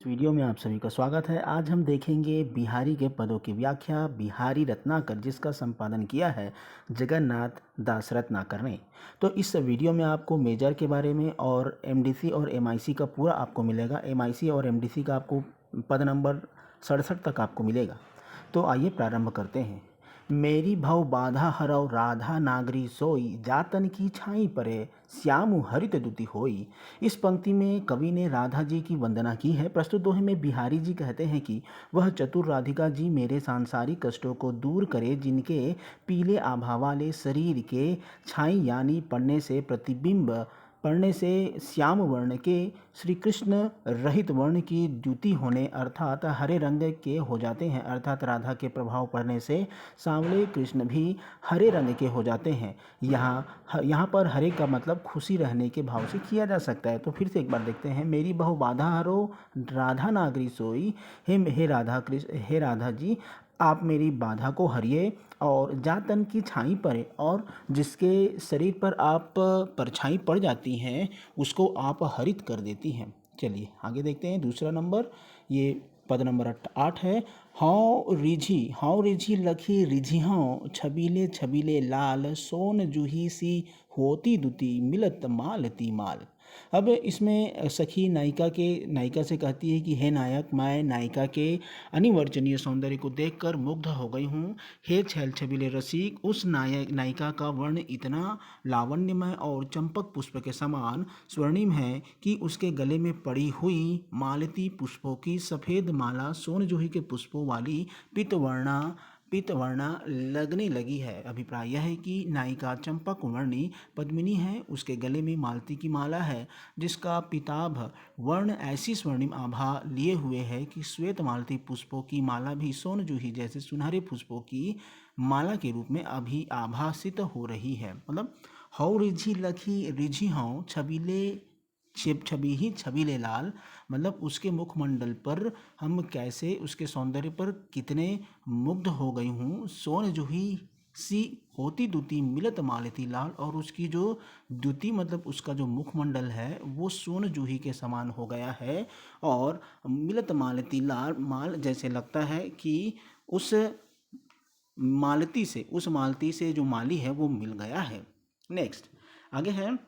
Video में आप सभी का स्वागत है। आज हम देखेंगे बिहारी के पदों की व्याख्या बिहारी रत्नाकर, जिसका संपादन किया है जगन्नाथ दास रत्नाकर ने। तो इस वीडियो में आपको मेजर के बारे में और एमडीसी और एमआईसी का पूरा आपको मिलेगा। एमआईसी और एमडीसी का आपको पद नंबर 67 तक आपको मिलेगा। तो आइए प्रारंभ करते हैं। मेरी भव बाधा हरव राधा नागरी सोई, जातन की छाई परे श्याम हरित दुति होई। इस पंक्ति में कवि ने राधा जी की वंदना की है। प्रस्तुत दोहे में बिहारी जी कहते हैं कि वह चतुर राधिका जी मेरे सांसारिक कष्टों को दूर करे, जिनके पीले आभा वाले शरीर के छाई यानी पढ़ने से श्याम वर्ण के श्री कृष्ण रहित वर्ण की द्युति होने अर्थात हरे रंग के हो जाते हैं। अर्थात राधा के प्रभाव पड़ने से सांवले कृष्ण भी हरे रंग के हो जाते हैं। यहाँ पर हरे का मतलब खुशी रहने के भाव से किया जा सकता है। तो फिर से एक बार देखते हैं। मेरी बहु बाधा हरो राधा नागरी सोई, हे राधा जी आप मेरी बाधा को हरिए और जातन की छाई पड़े, और जिसके शरीर पर आप परछाई पड़ जाती हैं उसको आप हरित कर देती हैं। चलिए आगे देखते हैं। दूसरा नंबर, ये पद नंबर 8 है। हाँव रिझी लखी रिझी हाँव, छबीले छबीले लाल, सोन जूही सी होती दुती, मिलत माल ती माल। अब इसमें सखी नायिका से कहती है कि हे नायक, मैं नायिका के अनिवर्चनीय सौंदर्य को देखकर मुग्ध हो गई हूँ। हे छैल छबीले रसिक, उस नायिका का वर्ण इतना लावण्यमय और चंपक पुष्प के समान स्वर्णिम है कि उसके गले में पड़ी हुई मालती पुष्पों की सफ़ेद माला सोनजूही के पुष्पों वाली पीतवर्णा लगने लगी है। अभिप्राय यह है कि नायिका चंपक वर्णी पद्मिनी है, उसके गले में मालती की माला है जिसका पीताभ वर्ण ऐसी स्वर्णिम आभा लिए हुए है कि श्वेत मालती पुष्पों की माला भी सोनजूही जैसे सुनहरे पुष्पों की माला के रूप में अभी आभासित हो रही है। मतलब हौ रिझी लखी रिझी हौ, छबीले लाल, मतलब उसके मुखमंडल पर हम कैसे उसके सौंदर्य पर कितने मुग्ध हो गई हूँ। सोन जूही सी होती द्युति मिलत मालती लाल, और उसकी जो द्युति मतलब उसका जो मुखमंडल है वो सोन जूही के समान हो गया है, और मिलत मालती लाल, माल जैसे लगता है कि उस मालती से जो माली है वो मिल गया है। नेक्स्ट आगे है।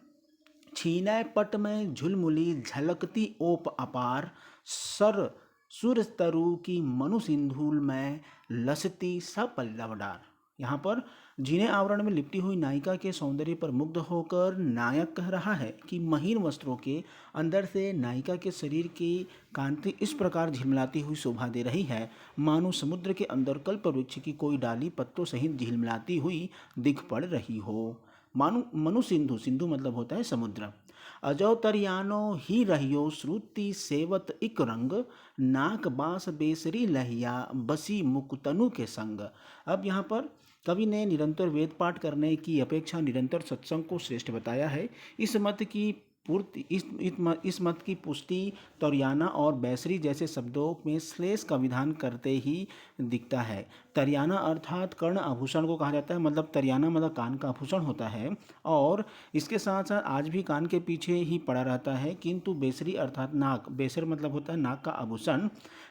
छीनै पट में झुलमुली झलकती ओप अपार, सुर तरु की मनु सिंधुल में लसती सपल्लव डार। यहाँ पर जीने आवरण में लिपटी हुई नायिका के सौंदर्य पर मुग्ध होकर नायक कह रहा है कि महीन वस्त्रों के अंदर से नायिका के शरीर की कांति इस प्रकार झिलमिलाती हुई शोभा दे रही है मानो समुद्र के अंदर कल्प वृक्ष की कोई डाली पत्तों सहित झिलमिलाती हुई दिख पड़ रही हो। मनु सिंधु, सिंधु मतलब होता है समुद्र। अजो तरियानो ही रहियो श्रुति सेवत इक रंग, नाक बास बेसरी लहिया बसी मुकुतनु के संग। अब यहाँ पर कवि ने निरंतर वेद पाठ करने की अपेक्षा निरंतर सत्संग को श्रेष्ठ बताया है। इस मत की पुष्टि तरियाना और बैसरी जैसे शब्दों में श्लेष का विधान करते ही दिखता है। तरियाना अर्थात कर्ण आभूषण को कहा जाता है, मतलब तरियाना मतलब कान का आभूषण होता है, और इसके साथ साथ आज भी कान के पीछे ही पड़ा रहता है। किंतु बेसरी अर्थात नाक, बेसर मतलब होता है नाक का आभूषण।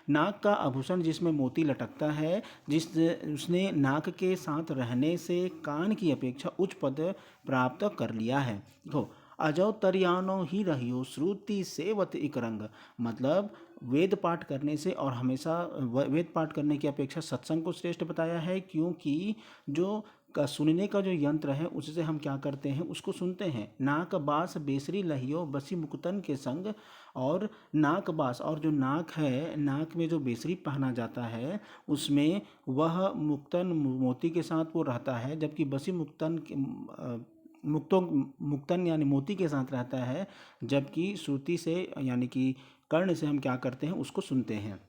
नाक का आभूषण जिसमें मोती लटकता है, उसने नाक के साथ रहने से कान की अपेक्षा उच्च पद प्राप्त कर लिया है। देखो, अजो तरियानो ही रहियो श्रुति सेवत इक रंग, मतलब वेद पाठ करने से और हमेशा वेद पाठ करने की अपेक्षा सत्संग को श्रेष्ठ बताया है, क्योंकि जो सुनने का जो यंत्र है उससे हम क्या करते हैं, उसको सुनते हैं। नाक बास बेसरी लहियो बसी मुकुतन के संग, और नाक बास और जो नाक है, नाक में जो बेसरी पहना जाता है उसमें वह मुक्तन मोती के साथ वो रहता है, जबकि बसी मुक्तन यानी मोती के साथ रहता है, जबकि श्रुति से यानी कि कर्ण से हम क्या करते हैं, उसको सुनते हैं।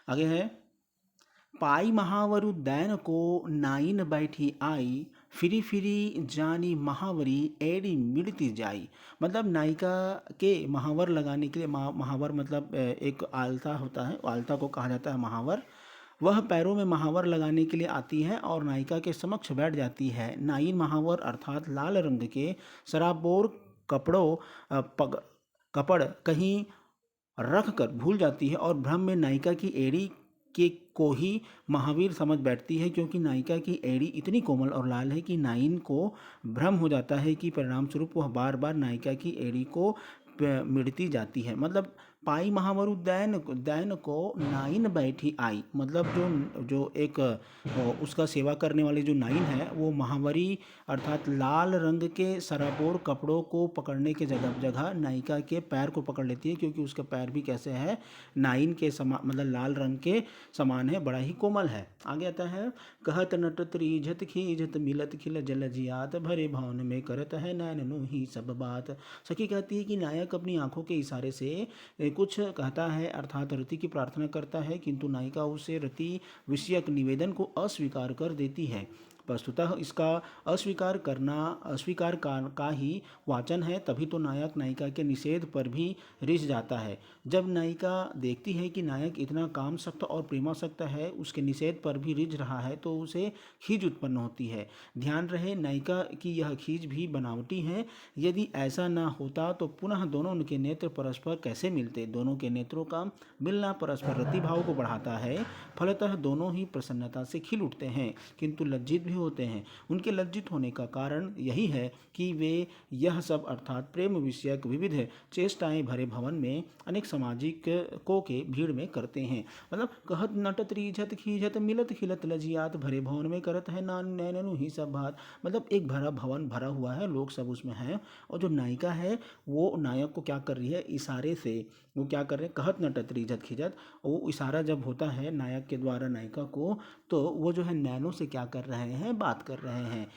आगे है। पाई महावरु दैन को नाइन बैठी आई, फिरी फिरी जानी महावरी एड़ी मिड़ती जाई। मतलब नायिका के महावर लगाने के लिए, महावर मतलब एक आलता होता है, आलता को कहा जाता है महावर। वह पैरों में महावर लगाने के लिए आती है और नायिका के समक्ष बैठ जाती है। नाइन महावर अर्थात लाल रंग के सराबोर कपड़ कहीं रख कर भूल जाती है और भ्रम में नायिका की एड़ी के को ही महावीर समझ बैठती है, क्योंकि नायिका की एड़ी इतनी कोमल और लाल है कि नायिन को भ्रम हो जाता है कि परिणाम स्वरूप वह बार बार नायिका की एड़ी को मिड़ती जाती है। मतलब पाई महावरु दैन को नाइन बैठी आई, मतलब जो एक उसका सेवा करने वाली जो नाइन है वो महावरी अर्थात लाल रंग के सराबोर कपड़ों को पकड़ने के जगह जगह नायिका के पैर को पकड़ लेती है, क्योंकि उसका पैर भी कैसे है, नाइन के समान, मतलब लाल रंग के समान है, बड़ा ही कोमल है। आगे आता है, कहत नट त्रिझत खीझत मिलत खिल जल जियात भरे भवन में करत है नैननु ही सब बात। सखी कहती है कि नायक अपनी आंखों के इशारे से कुछ कहता है, अर्थात रति की प्रार्थना करता है, किंतु नायिका उसे रति विषयक निवेदन को अस्वीकार कर देती है। वस्तुतः इसका अस्वीकार का ही वाचन है, तभी तो नायक नायिका के निषेध पर भी रिझ जाता है। जब नायिका देखती है कि नायक इतना कामसक्त और प्रेमासक्त है, उसके निषेध पर भी रिझ रहा है, तो उसे खीज उत्पन्न होती है। ध्यान रहे, नायिका की यह खीज भी बनावटी है। यदि ऐसा न होता तो पुनः दोनों के नेत्र परस्पर कैसे मिलते। दोनों के नेत्रों का मिलना परस्पर रति भाव को बढ़ाता है, फलतः दोनों ही प्रसन्नता से खिल उठते हैं, किंतु लज्जित भी होते हैं। उनके लज्जित होने का कारण यही है कि वे यह सब अर्थात प्रेम विषयक विविध चेष्टाएं भरे भवन में अनेक सामाजिक को के भीड़ में करते हैं। मतलब कहत नट त्रिझत खीझत मिलत खिलत लजियात भरे भवन में करत है नैननु ही सब बात। मतलब एक भरा भवन भरा हुआ है, लोग सब उसमें हैं, और जो नायिका है वो नायक को क्या कर रही है, इशारे से वो क्या कर रहे हैं, कहत नट त्रिझत खीझत, वो इशारा जब होता है नायक के द्वारा नायिका को, तो वो जो है नैनों से क्या कर रहे हैं, बात कर रहे हैं।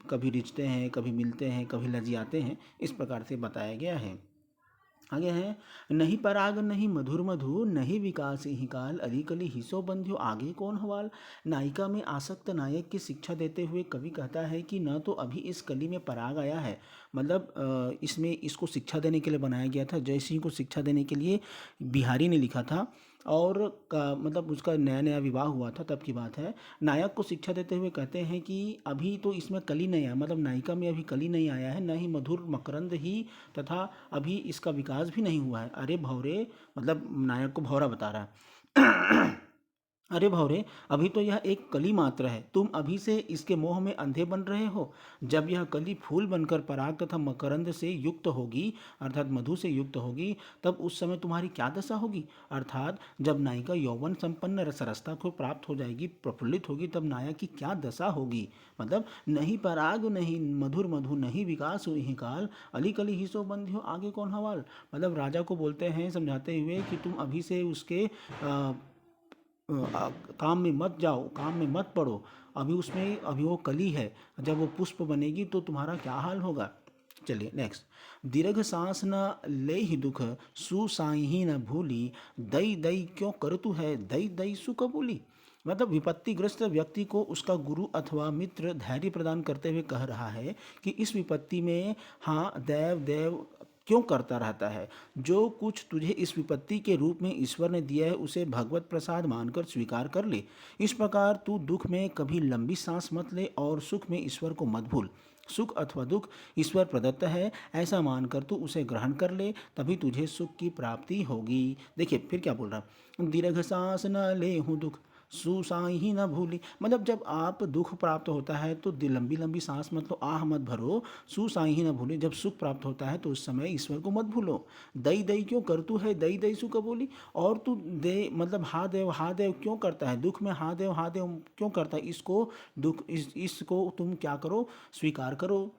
कभी रिझते हैं, कभी मिलते हैं, कभी लजियाते हैं, इस प्रकार से बताया गया है। आगे है, नहीं पराग नहीं मधुर मधु नहीं विकास ही काल अधिकली हिसो बंध्यो आगे कौन हवाल। नायिका में आसक्त नायक की शिक्षा देते हुए कवि कहता है कि न तो अभी इस कली में पराग आया है, मतलब इसमें इसको शिक्षा देने के लिए बनाया गया था, जय सिंह को शिक्षा देने के लिए बिहारी ने लिखा था, और मतलब उसका नया नया विवाह हुआ था तब की बात है। नायक को शिक्षा देते हुए कहते हैं कि अभी तो इसमें कली नहीं आया, मतलब नायिका में अभी कली नहीं आया है, न ही मधुर मकरंद ही, तथा अभी इसका विकास भी नहीं हुआ है। अरे भौरे, मतलब नायक को भौरा बता रहा है। अरे भौरे, अभी तो यह एक कली मात्र है, तुम अभी से इसके मोह में अंधे बन रहे हो। जब यह कली फूल बनकर पराग तथा मकरंद से युक्त होगी, अर्थात मधु से युक्त होगी, तब उस समय तुम्हारी क्या दशा होगी। अर्थात जब नायिका यौवन संपन्न रसरसता को प्राप्त हो जाएगी, प्रफुल्लित होगी, तब नायक की क्या दशा होगी। मतलब नहीं पराग नहीं मधुर मधु नहीं विकास हुई काल अली कली हिसो बंध्यो आगे कौन हवाल। मतलब राजा को बोलते हैं समझाते हुए कि तुम अभी से उसके काम में मत जाओ, काम में मत पड़ो, अभी वो कली है, जब वो पुष्प बनेगी तो तुम्हारा क्या हाल होगा। चलिए नेक्स्ट, दीर्घ सांस न ले ही दुख सुसाई ही न भूली दई दई क्यों करतु है दई दई सुकबूली। मतलब विपत्तिग्रस्त व्यक्ति को उसका गुरु अथवा मित्र धैर्य प्रदान करते हुए कह रहा है कि इस विपत्ति में हाँ देव देव क्यों करता रहता है। जो कुछ तुझे इस विपत्ति के रूप में ईश्वर ने दिया है उसे भगवत प्रसाद मानकर स्वीकार कर ले। इस प्रकार तू दुख में कभी लंबी सांस मत ले और सुख में ईश्वर को मत भूल। सुख अथवा दुख ईश्वर प्रदत्त है, ऐसा मानकर तू उसे ग्रहण कर ले, तभी तुझे सुख की प्राप्ति होगी। देखिए फिर क्या बोल रहा, दीर्घ सांस न ले हूँ दुख सुसाई ही न भूली। मतलब जब आप दुख प्राप्त होता है तो लंबी लंबी सांस मत लो, आह मत भरो, सुसाई ही न भूली। जब सुख प्राप्त होता है तो उस समय ईश्वर को मत भूलो। दई दई क्यों करतू है दई दई सुख बोली, और तू दे मतलब हा देव क्यों करता है, दुख में हा देव क्यों करता है। इसको दुख इसको तुम क्या करो, स्वीकार करो।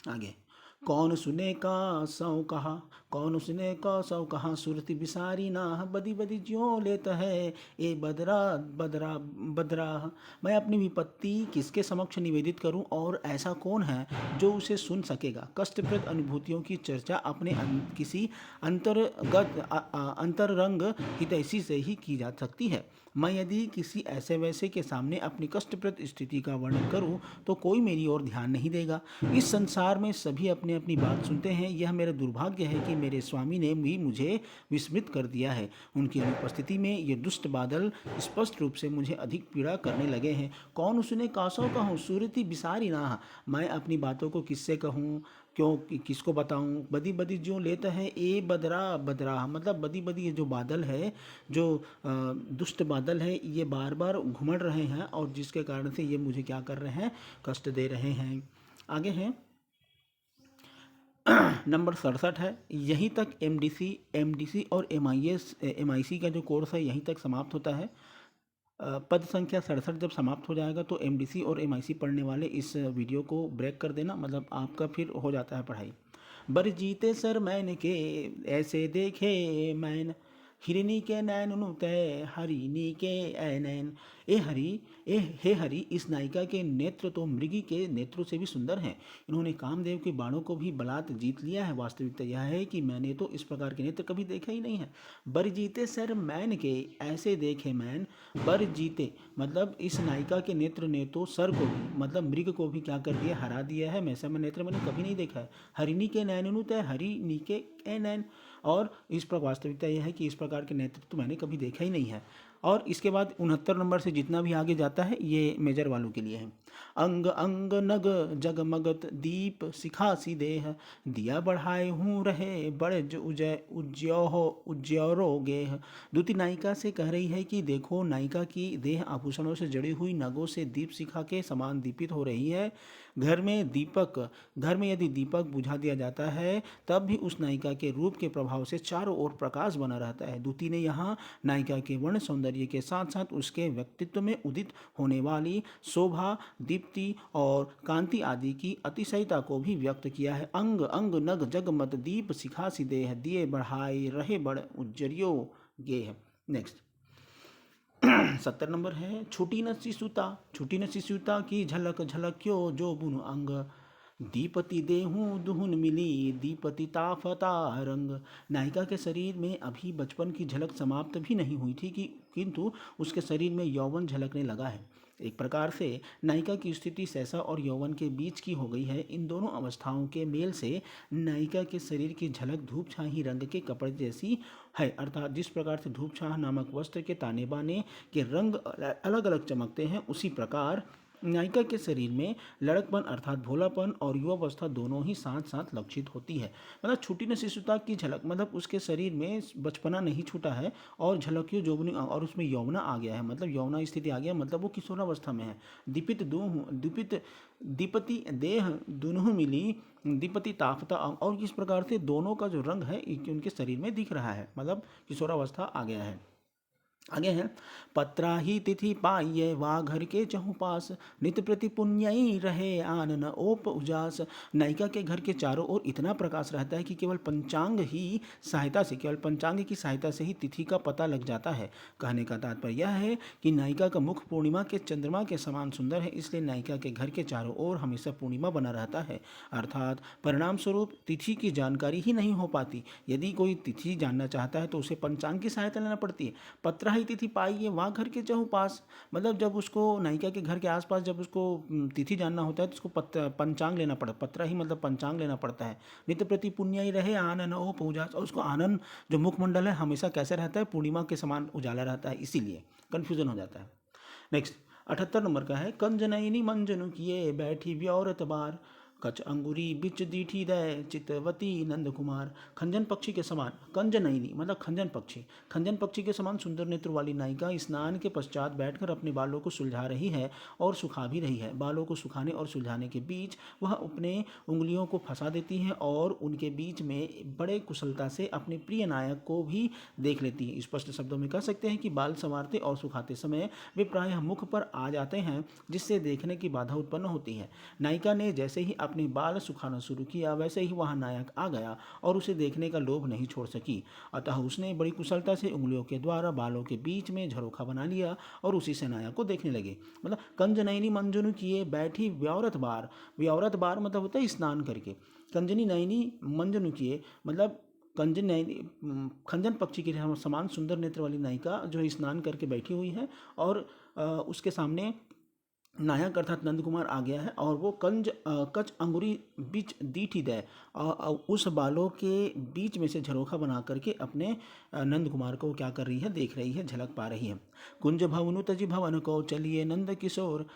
आगे, कौन सुने का सौ कहा कौन सुने का सौ कहा सुरति बिसारी ना बदी बदी ज्यों लेता है ए बदरा बदरा बदरा। मैं अपनी विपत्ति किसके समक्ष निवेदित करूं, और ऐसा कौन है जो उसे सुन सकेगा। कष्टप्रद अनुभूतियों की चर्चा अपने किसी अंतरंग हितैषी से ही की जा सकती है। मैं यदि किसी ऐसे वैसे के सामने अपनी कष्टप्रद स्थिति का वर्णन करूं तो कोई मेरी ओर ध्यान नहीं देगा। इस संसार में सभी अपनी अपनी बात सुनते हैं, यह मेरा दुर्भाग्य है कि मेरे स्वामी ने भी मुझे विस्मित कर दिया है। उनकी अनुपस्थिति में ये दुष्ट बादल स्पष्ट रूप से मुझे अधिक पीड़ा करने लगे हैं। कौन उसने कासों कहूँ सूरति बिसारी ना। मैं अपनी बातों को किससे कहूँ, क्यों किसको बताऊं, बदी बदी जो लेता है ए बदरा बदरा, मतलब बदी बदी ये जो बादल है, जो दुष्ट बादल है, ये बार बार घुमड़ रहे हैं और जिसके कारण से ये मुझे क्या कर रहे हैं, कष्ट दे रहे हैं। आगे हैं नंबर 67 है, यहीं तक एमडीसी और एमआईसी का जो कोर्स है यहीं तक समाप्त होता है। पद संख्या 67 जब समाप्त हो जाएगा तो एमडीसी और एमआईसी पढ़ने वाले इस वीडियो को ब्रेक कर देना, मतलब आपका फिर हो जाता है पढ़ाई। बर जीते सर मैन के ऐसे देखे मैन, हिरनी के नैन तय हरिनी के ऐ नैन, ए हरि ए हे हरि, इस नायिका के नेत्र तो मृगी के नेत्रों से भी सुंदर हैं। इन्होंने कामदेव के बाणों को भी बलात् जीत लिया है। वास्तविकता यह है कि मैंने तो इस प्रकार के नेत्र कभी देखा ही नहीं है। बर जीते सर मैन के ऐसे देखे मैन, बर जीते मतलब इस नायिका के नेत्र ने तो सर को भी, मतलब मृग को भी क्या कर दिया, हरा दिया है। वैसा मैं नेत्र मैंने कभी नहीं देखा है। हरिणी के नैननु तय हरिणी के नैन, और इस पर वास्तविकता यह है कि इस प्रकार के नेतृत्व तो मैंने कभी देखा ही नहीं है। और इसके बाद 69 नंबर से जितना भी आगे जाता है ये मेजर वालों के लिए है। अंग अंग नग जगमगत दीप सिखासी देह, दिया बढ़ाए हूँ रहे बड़े उज्जैरो गेह। दूती नायिका से कह रही है कि देखो, नायिका की देह आभूषणों से जड़ी हुई नगों से दीप शिखा के समान दीपित हो रही है। घर में यदि दीपक बुझा दिया जाता है तब भी उस नायिका के रूप के प्रभाव से चारों ओर प्रकाश बना रहता है। दूती ने यहाँ नायिका के वर्ण सौंदर्य के साथ साथ उसके व्यक्तित्व में उदित होने वाली शोभा, दीप्ति और कांति आदि की अतिशयता को भी व्यक्त किया है। अंग अंग नग जगमत दीप सिखासी देह, दिए बढ़ाए रहे बड़ उज्जरियो गेह। नेक्स्ट 70 नंबर है, छुटी न सूता की झलक झलक्यो जो बुन अंग, दीपति देहूँ दुहुन मिली दीपति ताफता रंग। नायिका के शरीर में अभी बचपन की झलक समाप्त भी नहीं हुई थी कि किंतु उसके शरीर में यौवन झलकने लगा है। एक प्रकार से नायिका की स्थिति सहसा और यौवन के बीच की हो गई है। इन दोनों अवस्थाओं के मेल से नायिका के शरीर की झलक धूप छाही रंग के कपड़े जैसी है, अर्थात जिस प्रकार से धूप छाह नामक वस्त्र के ताने बाने के रंग अलग अलग चमकते हैं, उसी प्रकार नायिका के शरीर में लड़कपन अर्थात भोलापन और युवावस्था दोनों ही साथ साथ लक्षित होती है। मतलब छूटी न शिशुता की झलक, मतलब उसके शरीर में बचपना नहीं छूटा है और झलकियों जोबनी और उसमें यौवना आ गया है, मतलब यौवना स्थिति आ गया, मतलब वो किशोरावस्था में है। दीपति देह दुनू मिली दीपति ताफता, और इस प्रकार से दोनों का जो रंग है उनके शरीर में दिख रहा है, मतलब किशोरावस्था आ गया है। आगे है, पत्रा ही तिथि पाइये वा घर के चहु पास, नित्य प्रति पुण्यई रहे आनन ओप उजास। नायिका के घर के चारों ओर इतना प्रकाश रहता है कि केवल पंचांग की सहायता से ही तिथि का पता लग जाता है। कहने का तात्पर्य यह है कि नायिका का मुख पूर्णिमा के चंद्रमा के समान सुंदर है, इसलिए नायिका के घर के चारों ओर हमेशा पूर्णिमा बना रहता है। अर्थात परिणाम स्वरूप तिथि की जानकारी ही नहीं हो पाती। यदि कोई तिथि जानना चाहता है तो उसे पंचांग की सहायता लेना पड़ती है। पत्रा ही तिथि पाई है वहाँ घर के चहु पास, मतलब जब उसको नायिका के घर के आसपास जब उसको तिथि जानना होता है तो उसको पंचांग लेना पड़ता, पत्रा ही मतलब पंचांग लेना पड़ता है। नित्य प्रति पुण्य ही रहे आनन ओ पूजा, और उसको आनंद जो मुखमंडल है हमेशा कैसे रहता है, पूर्णिमा के समान उजाला रहता है, इसीलिए कन्फ्यूजन हो जाता है। नेक्स्ट 78 नंबर का है, कंजनयनी मंजनु किए बैठी व्योरत बार, कच अंगुरी बिच दीठी दय चितवती नंद कुमार। खंजन पक्षी के समान, कंजनयनी मतलब खंजन पक्षी के समान सुंदर नेत्र वाली नायिका स्नान के पश्चात बैठकर अपने बालों को सुलझा रही है और सुखा भी रही है। बालों को सुखाने और सुलझाने के बीच वह अपने उंगलियों को फंसा देती है और उनके बीच में बड़े कुशलता से अपने प्रिय नायक को भी देख लेती है। स्पष्ट शब्दों में कह सकते हैं कि बाल संवारते और सुखाते समय वे प्रायः मुख पर आ जाते हैं, जिससे देखने की बाधा उत्पन्न होती है। नायिका ने जैसे ही अपने बाल सुखाना शुरू किया वैसे ही वहां नायक आ गया और उसे देखने का लोभ नहीं छोड़ सकी, अतः उसने बड़ी कुशलता से उंगलियों के द्वारा बालों के बीच में झरोखा बना लिया और उसी से नायक को देखने लगे। मतलब कंजनयनी मंजनु किए बैठी व्योरत बार मतलब होता है स्नान करके। कंजनी नयनी मंजनु किए मतलब खंजन पक्षी के समान सुंदर नेत्र वाली नायिका जो है स्नान करके बैठी हुई है और उसके सामने नायक अर्थात नंद कुमार आ गया है और वो कच अंगुरी बीच दीठी दय उस बालों के बीच में से झरोखा बना करके अपने नंद कुमार को क्या कर रही है, देख रही है, झलक पा रही है। कुंज भवनु तजि भवन को चलिए नंद किशोर,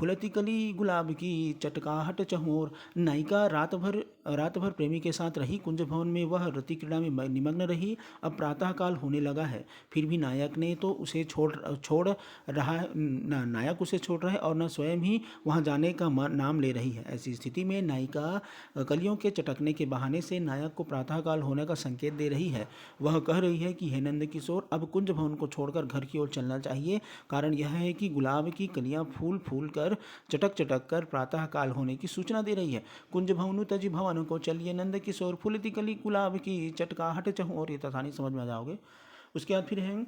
फुलती कली गुलाब की चटकाहट चहोर। नायिका रात भर प्रेमी के साथ रही। कुंज भवन में वह रति क्रीड़ा में निमग्न रही। अब प्रातःकाल होने लगा है, फिर भी नायक ने तो उसे छोड़ रहा है, नायक उसे छोड़ रहा है और न स्वयं ही वहाँ जाने का नाम ले रही है। ऐसी स्थिति में नायिका कलियों के चटकने के बहाने से नायक को प्रातःकाल होने का संकेत दे रही है। वह कह रही है कि हे नंद किशोर, अब कुंज भवन को छोड़कर घर की ओर चलना चाहिए। कारण यह है कि गुलाब की कलियां फूल फूल कर चटक कर प्रातःकाल होने की सूचना दे रही है। कुंज भवनु तज भवन को चलिए नंद किशोर, फूलती कली गुलाब की चटकाहट चहोर। ये तो आसानी समझ में आ जाओगे। उसके बाद फिर है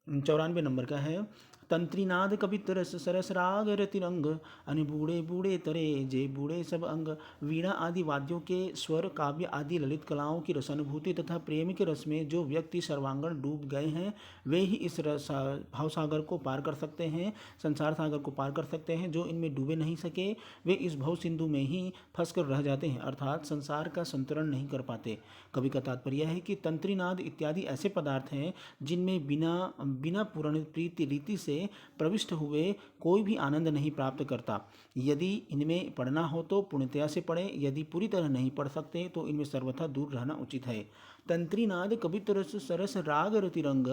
94 नंबर का है, तंत्रीनाद कवित रस सरस राग रतिरंग, अन बूढ़े बूढ़े तरे जे बूढ़े सब अंग। वीणा आदि वाद्यों के स्वर, काव्य आदि ललित कलाओं की रसानुभूति तथा प्रेम के रस में जो व्यक्ति सर्वांगण डूब गए हैं, वे ही इस भावसागर को पार कर सकते हैं, संसार सागर को पार कर सकते हैं। जो इनमें डूबे नहीं सके, वे इस भव सिंधु में ही फंस कर रह जाते हैं, अर्थात संसार का संतरण नहीं कर पाते। कवि का तात्पर्य है कि तंत्रीनाद इत्यादि ऐसे पदार्थ हैं जिनमें बिना पूर्ण प्रीति रीति से प्रविष्ट हुए कोई भी आनंद नहीं प्राप्त करता। यदि इनमें पढ़ना हो तो पूर्णतया से पढ़े, यदि पूरी तरह नहीं पढ़ सकते तो इनमें सर्वथा दूर रहना उचित है। तंत्रीनाद कवित रस सरस राग रतिरंग,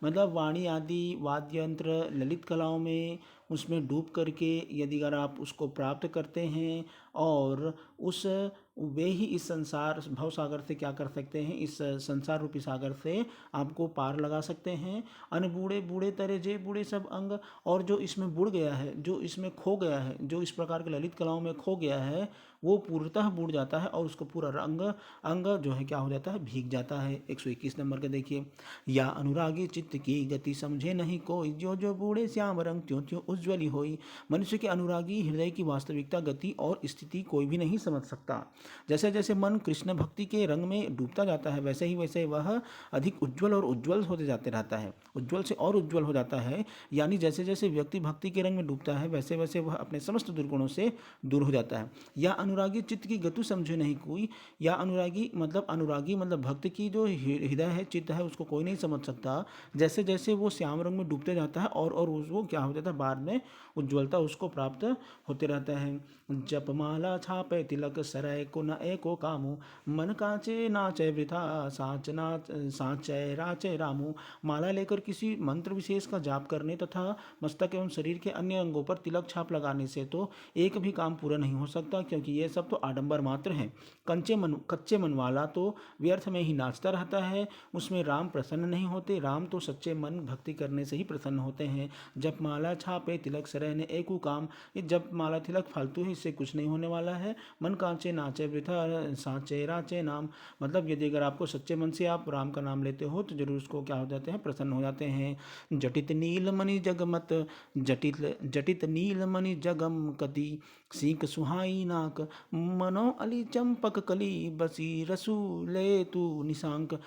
मतलब वाणी आदि वाद्य यंत्र ललित कलाओं में उसमें डूब करके यदि अगर आप उसको प्राप्त करते हैं और वे ही इस संसार भव सागर से क्या कर सकते हैं, इस संसार रूपी सागर से आपको पार लगा सकते हैं। अन बूढ़े बूढ़े तरे जे बूढ़े सब अंग, और जो इसमें बुड़ गया है, जो इसमें खो गया है, जो इस प्रकार के ललित कलाओं में खो गया है, वो पूर्णतः बुड़ जाता है और उसको पूरा अंग जो है क्या हो जाता है, भीग जाता है। 121 नंबर का देखिए, या अनुरागी चित्त की गति समझे नहीं कोई, जो जो बूढ़े श्याम रंग त्यों त्यों उज्ज्वली होई। मनुष्य के अनुरागी हृदय की वास्तविकता, गति और स्थिति कोई भी नहीं समझ सकता। जैसे जैसे मन कृष्ण भक्ति के रंग में डूबता जाता है, वैसे ही वैसे वह अधिक उज्ज्वल और उज्ज्वल होते जाते रहता है, उज्ज्वल से और उज्ज्वल हो जाता है। यानी जैसे जैसे व्यक्ति भक्ति के रंग में डूबता है, वैसे वैसे वह अपने समस्त दुर्गुणों से दूर हो जाता है। या अनुरागी चित्त की गति समझे नहीं कोई, या अनुरागी मतलब भक्त की जो हृदय है, चित्त है, उसको कोई नहीं समझ सकता। जैसे जैसे वो श्याम रंग में डूबते जाता है और वो क्या हो जाता है, बाद में उज्ज्वलता उसको प्राप्त होते रहता है। जपमाला छापे तिलक सरय को न एको कामू, मन काचे नाचे वृथा साचय राचे रामू। माला लेकर किसी मंत्र विशेष का जाप करने तथा मस्तक एवं शरीर के अन्य अंगों पर तिलक छाप लगाने से तो एक भी काम पूरा नहीं हो सकता, क्योंकि ये सब तो आडंबर मात्र हैं। कच्चे मन वाला तो व्यर्थ में ही नाचता रहता है, उसमें राम प्रसन्न नहीं होते। राम तो सच्चे मन भक्ति करने से ही प्रसन्न होते हैं। जप माला छापे तिलक सरय ने एकू काम, ये जप माला तिलक फालतू है, इससे कुछ नहीं होने वाला है। मन कांचे नाचे वृथा साचे राचे नाम, मतलब यदि अगर आपको सच्चे मन से आप राम का नाम लेते हो तो जरूर उसको क्या हो जाते हैं, प्रसन्न हो जाते हैं। जटित नीलमणि जगमत जटित नीलमणि जगम कति, सीक सुहाई नाक मनो अली चंपक कली, बसी रसूले तू निशांक।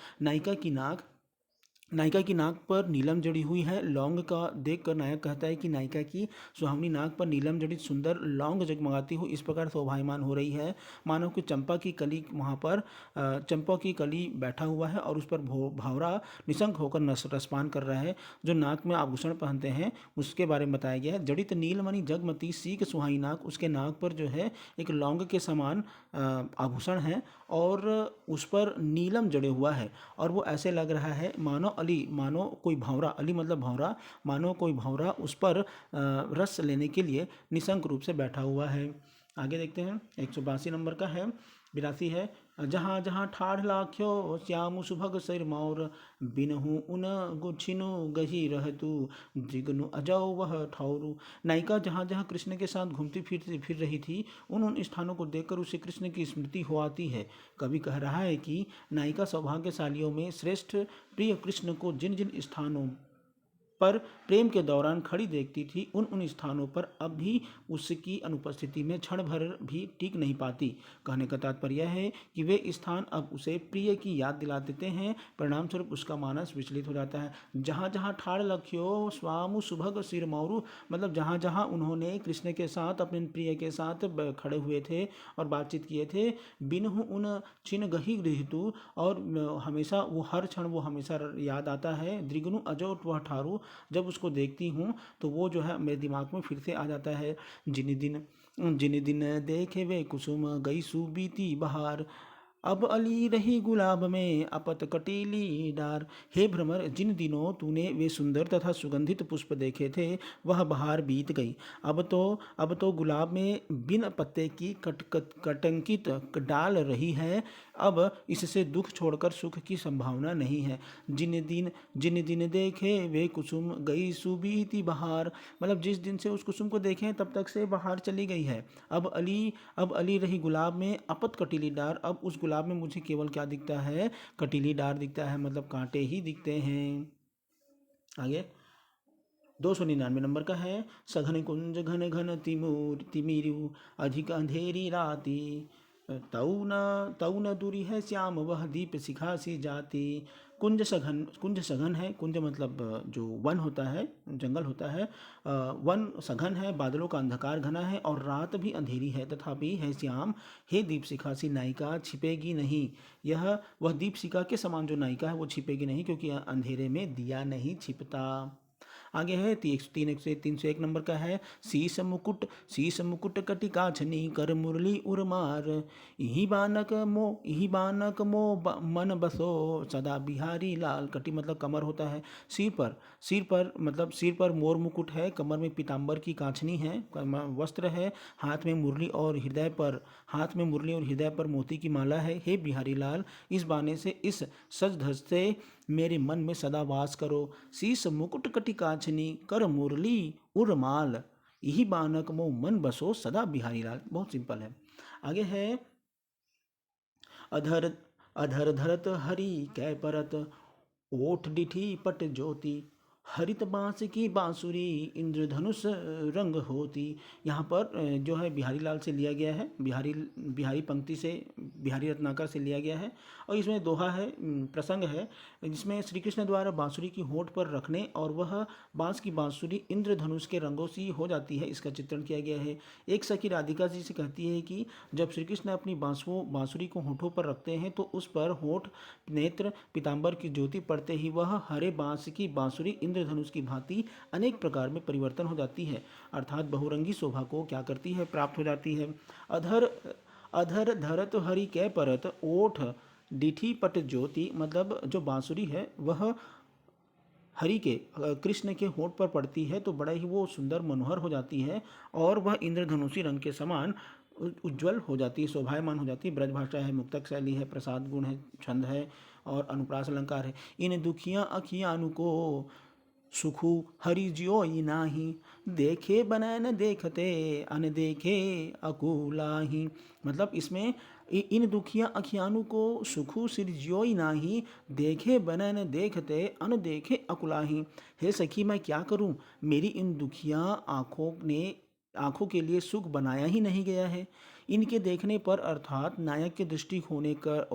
नायिका की नाक पर नीलम जड़ी हुई है। लौंग का देखकर नायक कहता है कि नायिका की सुहावनी नाक पर नीलम जड़ित सुंदर लौंग जगमगाती हुई इस प्रकार शोभायमान हो रही है, मानो कि चंपा की कली वहाँ पर चंपा की कली बैठा हुआ है और उस पर भावरा निशंक होकर रसपान कर रहा है। जो नाक में आभूषण पहनते हैं उसके बारे में बताया गया है। जड़ित नीलमणि जगमती, सीक सुहाई नाक, उसके नाक पर जो है एक लौंग के समान आभूषण है और उस पर नीलम जड़े हुआ है और वो ऐसे लग रहा है मानो कोई भंवरा, अली मतलब भंवरा, मानो कोई भंवरा उस पर रस लेने के लिए निशंक रूप से बैठा हुआ है। आगे देखते हैं 182 नंबर का है, 82 है। जहाँ जहाँ ठाढ़ लाख्यो श्याम सुभग सिर मौर, बिनहु उन गुछिनु गही रहतु, जिगनु अजौ वह ठौरु। नायिका जहाँ जहाँ कृष्ण के साथ घूमती फिर रही थी, उन स्थानों को देखकर उसे कृष्ण की स्मृति हो आती है। कवि कह रहा है कि नायिका सौभाग्यशालियों में श्रेष्ठ प्रिय कृष्ण को जिन जिन स्थानों पर प्रेम के दौरान खड़ी देखती थी, उन स्थानों पर अब भी उसकी अनुपस्थिति में क्षण भर भी टिक नहीं पाती। कहने का तात्पर्य है कि वे स्थान अब उसे प्रिय की याद दिला देते हैं, परिणाम स्वरूप उसका मानस विचलित हो जाता है। जहाँ जहाँ ठाड़ लख्यो स्वामु सुभग सिर मौरु, मतलब जहाँ जहाँ उन्होंने कृष्ण के साथ अपने प्रिय के साथ खड़े हुए थे और बातचीत किए थे, बिनहु उन छिन गही गृहतु, और हमेशा वो हर क्षण वो हमेशा याद आता है। द्रिगनु अजो वह ठारू, जब उसको देखती हूँ तो वो जो है मेरे दिमाग में फिर से आ जाता है। जिन दिन देखे वे कुसुम गई सूबीती बहार, अब अली रही गुलाब में अपत कटीली डार। हे भ्रमर, जिन दिनों तूने वे सुंदर तथा सुगंधित पुष्प देखे थे वह बहार बीत गई। अब तो गुलाब में बिन पत्ते की कटंकित डाल रही है। अब इससे दुख छोड़कर सुख की संभावना नहीं है। जिन दिन देखे वे कुसुम गई सुबीती बहार, मतलब जिस दिन से उस कुसुम को देखें तब तक से बहार चली गई है। अब अली रही गुलाब में अपत कटीली डार, अब उस गुलाब में मुझे केवल क्या दिखता है, कटीली डार दिखता है, मतलब कांटे ही दिखते हैं। आगे 299 नंबर का है। सघन कुंज घन घन तिमिरु अधिक अंधेरी राती, तऊ न दूरी है श्याम वह दीप शिखा सी जाती। कुंज सघन है, कुंज मतलब जो वन होता है, जंगल होता है। वन सघन है, बादलों का अंधकार घना है और रात भी अंधेरी है, तथापि है श्याम हे दीप शिखा सी नायिका छिपेगी नहीं। वह दीप शिखा के समान जो नायिका है वो छिपेगी नहीं, क्योंकि अंधेरे में दिया नहीं छिपता। आगे है 301 नंबर का है। शीस मुकुट कटिका छनी कर मुरली उर्मार, यही बानक मो मन बसो सदा बिहारी लाल। कटी मतलब कमर होता है। सिर पर मोर मुकुट है, कमर में पीताम्बर की काछनी है, वस्त्र है, हाथ में मुरली और हृदय पर मोती की माला है। हे बिहारी लाल, इस बाने से, इस सज धज से मेरे मन में सदा वास करो। शीस मुकुट कटी काछनी कर मुरली उर्माल, यही बानक मो मन बसो सदा बिहारी लाल। बहुत सिंपल है। आगे है अधर अधर धरत हरि कै परत, ओठ डिठी पट ज्योति, हरित बांस की बांसुरी इंद्रधनुष रंग होती। यहाँ पर जो है बिहारी लाल से लिया गया है, बिहारी पंक्ति से, बिहारी रत्नाकर से लिया गया है। और इसमें दोहा है, प्रसंग है, जिसमें श्री कृष्ण द्वारा बांसुरी की होंठ पर रखने और वह बांस की बांसुरी इंद्रधनुष के रंगों सी हो जाती है, इसका चित्रण किया गया है। एक सखी राधिका जी से कहती है कि जब श्री कृष्ण अपनी बांसुरी को होंठों पर रखते हैं तो उस पर होंठ, नेत्र, पीताम्बर की ज्योति पड़ते ही वह हरे बांस की बांसुरी इंद्रधनुष की भांति अनेक प्रकार में परिवर्तन हो जाती है, अर्थात बहुरंगी शोभा को क्या करती है, प्राप्त हो जाती है। अधर धरत हरि कै परत, ओठ डिठी पट ज्योति, मतलब जो बांसुरी है वह हरि के, कृष्ण के होंठ पर पड़ती है तो बड़ा ही वो सुंदर मनोहर हो जाती है और वह इंद्रधनुषी रंग के समान उज्ज्वल हो जाती है, शोभायमान हो जाती है। ब्रजभाषा है, मुक्तक शैली है, प्रसाद गुण है, छंद है और अनुप्रास अलंकार है। इन दुखियाँ अखियानु को सुखु हरि ज्योई नाही, देखे बनैन देखते अनदेखे अकुलाही। मतलब इसमें इन दुखिया अखियानु को सुखु सिर ज्योई नाही, देखे बनैन देखते अनदेखे अकुलाही। हे सखी, मैं क्या करूं, मेरी इन दुखिया आँखों के लिए सुख बनाया ही नहीं गया है। इनके देखने पर, अर्थात नायक के दृष्टिगोचर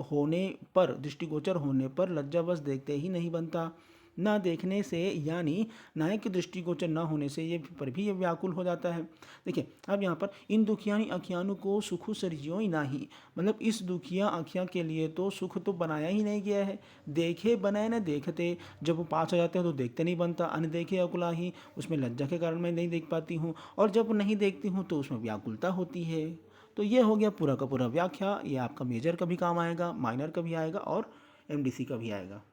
होने पर लज्जावश देखते ही नहीं बनता। ना देखने से, यानी नायक के दृष्टिगोचर न होने से ये पर भी ये व्याकुल हो जाता है। देखिए अब यहाँ पर इन दुखियानी अखियानु को सुखु सरजियों नाही, मतलब इस दुखिया आँखियाँ के लिए तो सुख तो बनाया ही नहीं गया है। देखे बनाए न देखते, जब वो पास हो जाते हैं तो देखते नहीं बनता। अनदेखे अकुलाही, उसमें लज्जा के कारण मैं नहीं देख पाती हूँ, और जब नहीं देखती हूँ तो उसमें व्याकुलता होती है। तो ये हो गया पूरा का पूरा व्याख्या। ये आपका मेजर का भी काम आएगा, माइनर का भी आएगा और एमडीसी का भी आएगा।